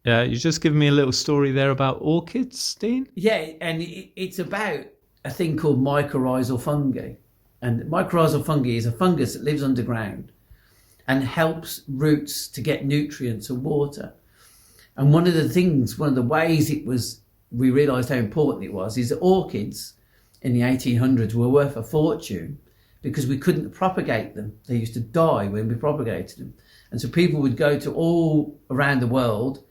Yeah, you just give me a little story there about orchids, Dean? Yeah, and it's about a thing called mycorrhizal fungi. And mycorrhizal fungi is a fungus that lives underground and helps roots to get nutrients and water. And one of the ways we realised how important it was, is that orchids in the 1800s were worth a fortune because we couldn't propagate them. They used to die when we propagated them. And so people would go to all around the world,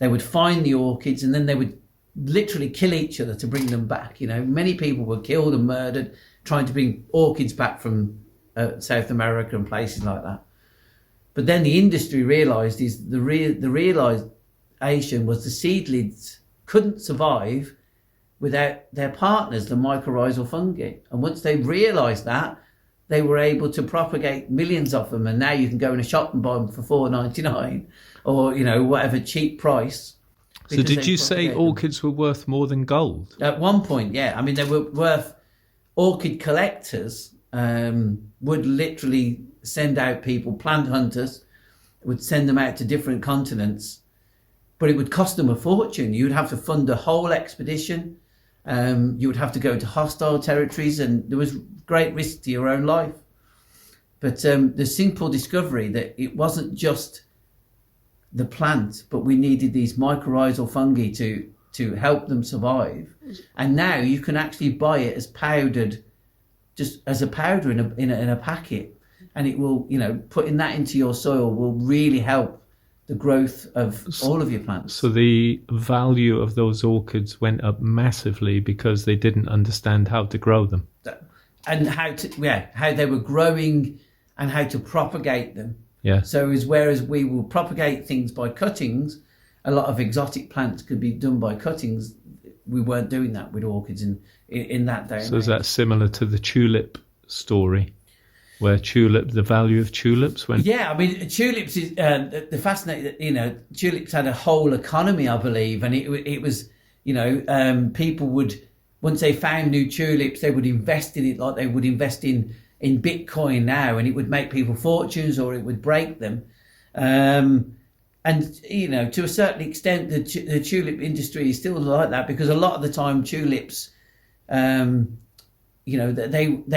they would find the orchids, and then they would literally kill each other to bring them back. Many people were killed and murdered trying to bring orchids back from South America and places like that. But then the industry realised the realisation was the seedlings couldn't survive without their partners, the mycorrhizal fungi. And once they realised that, they were able to propagate millions of them. And now you can go in a shop and buy them for $4.99 or, whatever cheap price. So did you say orchids were worth more than gold? At one point, yeah. I mean, they were worth... Orchid collectors would literally send out people, plant hunters, would send them out to different continents, but it would cost them a fortune. You would have to fund a whole expedition. You would have to go to hostile territories, and there was great risk to your own life. But the simple discovery that it wasn't just the plant, but we needed these mycorrhizal fungi to help them survive. And now you can actually buy it as powdered, just as a powder in a packet, and it will, putting that into your soil will really help the growth of all of your plants. So the value of those orchids went up massively because they didn't understand how to grow them. And how they were growing and how to propagate them. Yeah. So whereas we will propagate things by cuttings, a lot of exotic plants could be done by cuttings. We weren't doing that with orchids in that day. So is that similar to the tulip story, where the value of tulips went? Yeah, I mean, tulips is the fascinating. Tulips had a whole economy, I believe, and it was, people would, once they found new tulips, they would invest in it like they would invest in Bitcoin now, and it would make people fortunes or it would break them. And, to a certain extent, the tulip industry is still like that, because a lot of the time tulips, they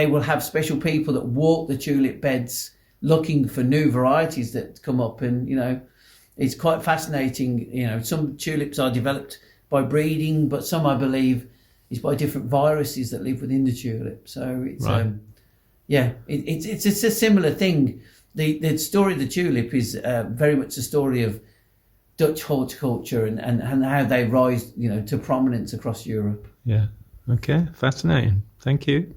will have special people that walk the tulip beds looking for new varieties that come up. And, it's quite fascinating. Some tulips are developed by breeding, but some, I believe, is by different viruses that live within the tulip. So it's, right. It's a similar thing. The story of the tulip is very much a story of Dutch horticulture and how they rise, to prominence across Europe. Yeah. Okay. Fascinating. Thank you.